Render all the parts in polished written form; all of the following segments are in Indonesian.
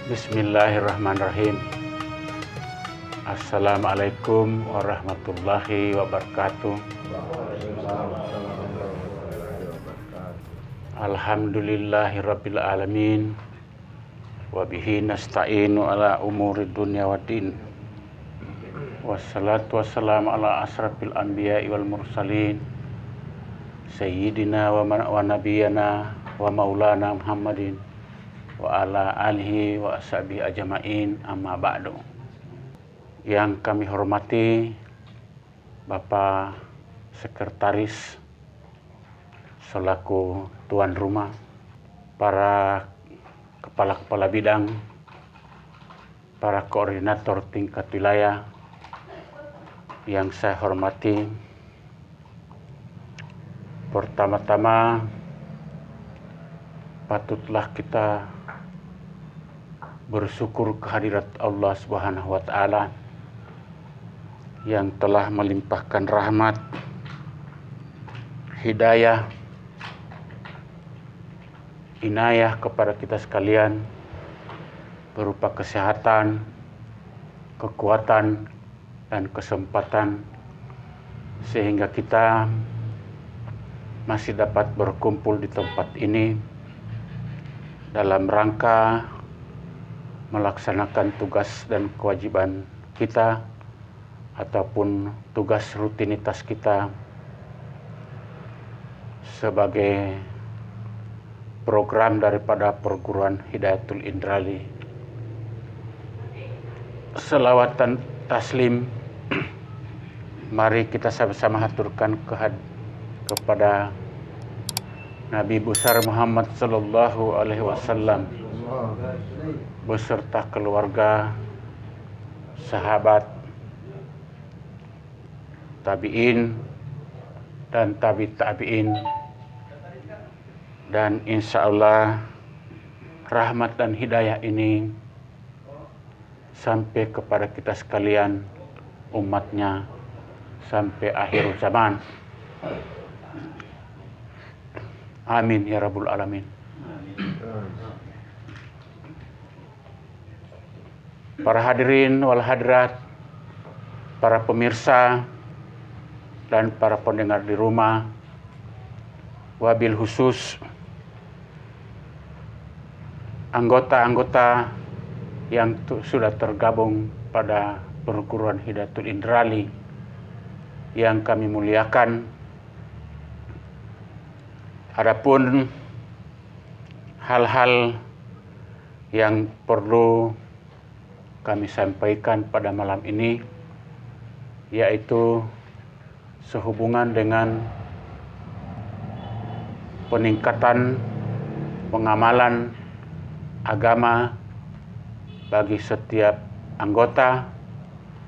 Bismillahirrahmanirrahim. Assalamualaikum warahmatullahi wabarakatuh. Alhamdulillahirabbil alamin. Wa bihi nasta'inu ala umuri dunya waddin. Wassalatu wassalamu ala asrafil anbiya'i wal mursalin. Sayyidina wa nabiyana wa maulana Muhammadin wa ala alihi wa ashabihi ajma'in, amma ba'du. Yang kami hormati Bapak Sekretaris selaku tuan rumah, para kepala-kepala bidang, para koordinator tingkat wilayah yang saya hormati. Pertama-tama patutlah kita bersyukur kehadirat Allah Subhanahu wa taala yang telah melimpahkan rahmat, hidayah, inayah kepada kita sekalian berupa kesehatan, kekuatan, dan kesempatan sehingga kita masih dapat berkumpul di tempat ini dalam rangka melaksanakan tugas dan kewajiban kita ataupun tugas rutinitas kita sebagai program daripada perguruan Hidayatul Indrali. Selawat dan taslim mari kita sama-sama haturkan kepada Nabi besar Muhammad sallallahu alaihi wasallam beserta keluarga, sahabat, tabi'in dan tabi'in, dan insya Allah rahmat dan hidayah ini sampai kepada kita sekalian umatnya sampai akhir zaman. Amin ya rabbul alamin. Para hadirin wal hadirat, para pemirsa dan para pendengar di rumah, wabil khusus anggota-anggota yang sudah tergabung pada perguruan Hidayatul Indrali yang kami muliakan. Adapun hal-hal yang perlu kami sampaikan pada malam ini yaitu sehubungan dengan peningkatan pengamalan agama bagi setiap anggota,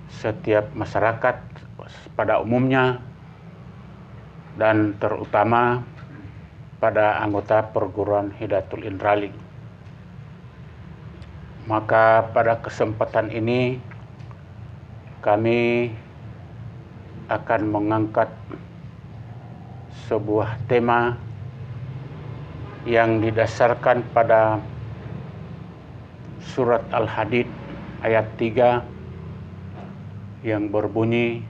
setiap masyarakat pada umumnya, dan terutama pada anggota perguruan Hidayatul Indrali. Maka pada kesempatan ini kami akan mengangkat sebuah tema yang didasarkan pada surat Al-Hadid ayat 3 yang berbunyi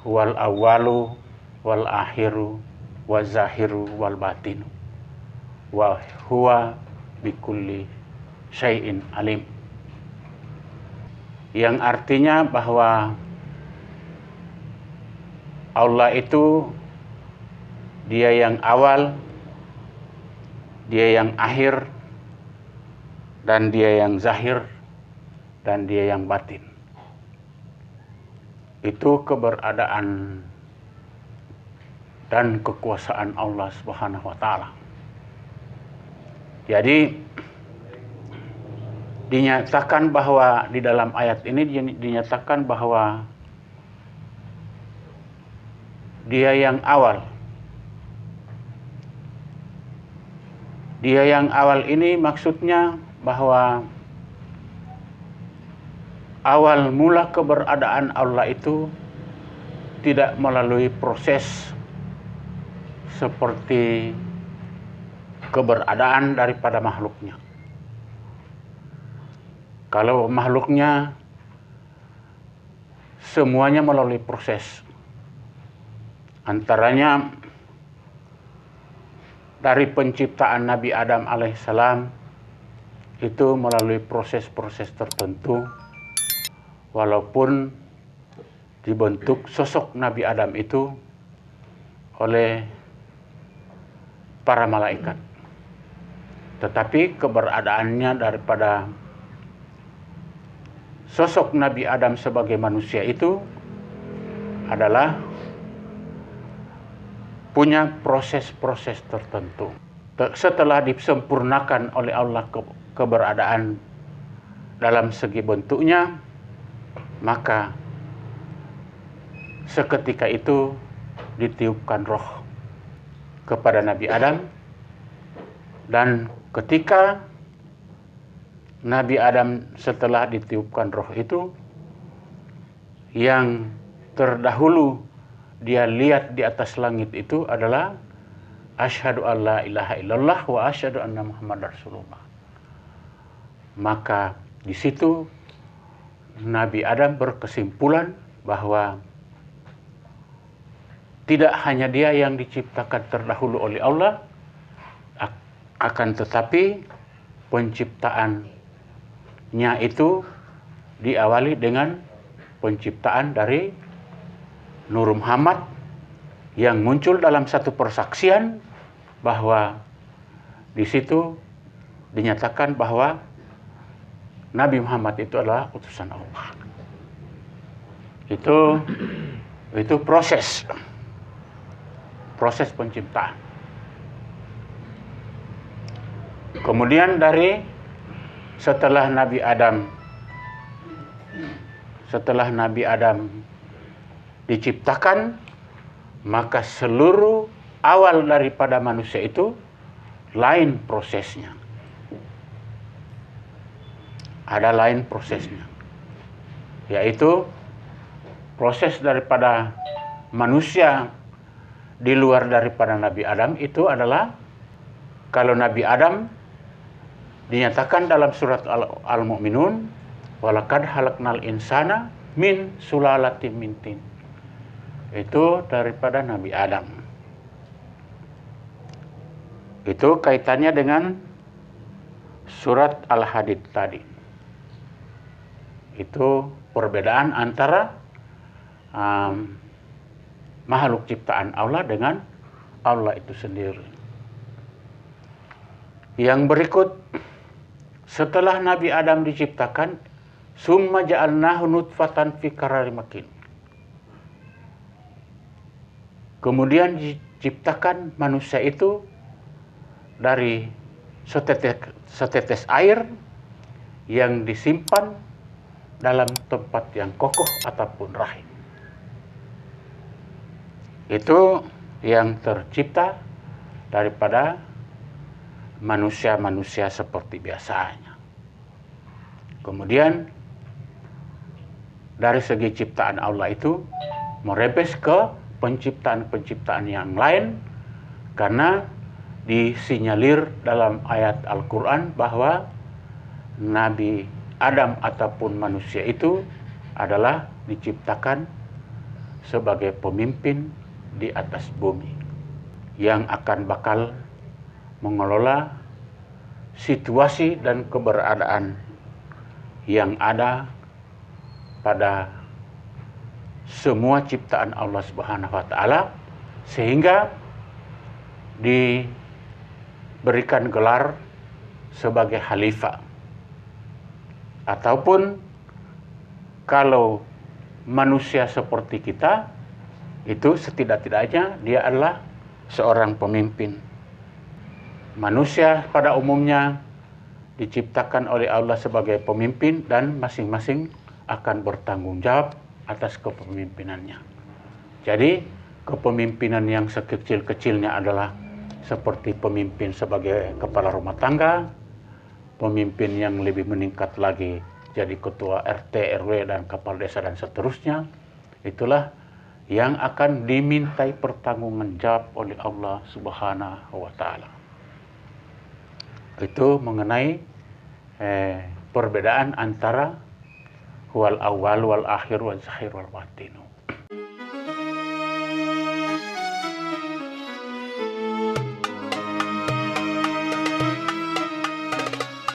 wal awwalu wal akhiru wa zahiru wal batinu wa huwa bikulli syai'in alim, yang artinya bahwa Allah itu Dia yang awal, Dia yang akhir, dan Dia yang zahir, dan Dia yang batin. Itu keberadaan dan kekuasaan Allah Subhanahu wa taala. Jadi dinyatakan bahwa di dalam ayat ini dinyatakan bahwa Dia yang awal. Dia yang awal ini maksudnya bahwa awal mula keberadaan Allah itu tidak melalui proses seperti keberadaan daripada makhluknya. Kalau makhluknya semuanya melalui proses. Antaranya dari penciptaan Nabi Adam alaihissalam itu melalui proses-proses tertentu, walaupun dibentuk sosok Nabi Adam itu oleh para malaikat. Tetapi keberadaannya daripada sosok Nabi Adam sebagai manusia itu adalah punya proses-proses tertentu. Setelah disempurnakan oleh Allah keberadaan dalam segi bentuknya, maka seketika itu ditiupkan roh kepada Nabi Adam, dan ketika Nabi Adam setelah ditiupkan roh itu, yang terdahulu dia lihat di atas langit itu adalah asyhadu alla ilaha illallah wa asyhadu anna muhammadar rasulullah. Maka di situ Nabi Adam berkesimpulan bahwa tidak hanya dia yang diciptakan terdahulu oleh Allah, akan tetapi penciptaannya itu diawali dengan penciptaan dari Nur Muhammad yang muncul dalam satu persaksian bahwa di situ dinyatakan bahwa Nabi Muhammad itu adalah utusan Allah. Itu proses penciptaan. Kemudian setelah Nabi Adam diciptakan, maka seluruh awal daripada manusia itu lain prosesnya. Ada lain prosesnya, yaitu proses daripada manusia di luar daripada Nabi Adam itu adalah, kalau Nabi Adam dinyatakan dalam surat Al-Mu'minun, walaqad khalaqnal insana min sulalatin min tin. Itu daripada Nabi Adam. Itu kaitannya dengan surat Al-Hadid tadi. Itu perbedaan antara makhluk ciptaan Allah dengan Allah itu sendiri. Yang berikut, setelah Nabi Adam diciptakan, summa ja'alnahu nutfatan fi qararin makin. Kemudian diciptakan manusia itu dari setetes air yang disimpan dalam tempat yang kokoh ataupun rahim. Itu yang tercipta daripada manusia-manusia seperti biasanya. Kemudian dari segi ciptaan Allah itu merebes ke penciptaan-penciptaan yang lain, karena disinyalir dalam ayat Al-Quran bahwa Nabi Adam ataupun manusia itu adalah diciptakan sebagai pemimpin di atas bumi yang akan bakal mengelola situasi dan keberadaan yang ada pada semua ciptaan Allah Subhanahu wa taala, sehingga diberikan gelar sebagai khalifah. Ataupun kalau manusia seperti kita, itu setidak-tidaknya dia adalah seorang pemimpin. Manusia pada umumnya diciptakan oleh Allah sebagai pemimpin dan masing-masing akan bertanggung jawab atas kepemimpinannya. Jadi kepemimpinan yang sekecil-kecilnya adalah seperti pemimpin sebagai kepala rumah tangga, pemimpin yang lebih meningkat lagi jadi ketua RT, RW, dan kepala desa dan seterusnya. Itulah yang akan dimintai pertanggungjawaban jawab oleh Allah Subhanahu wa taala. Itu mengenai perbedaan antara wal awal wal akhir wal zahir wal batinu.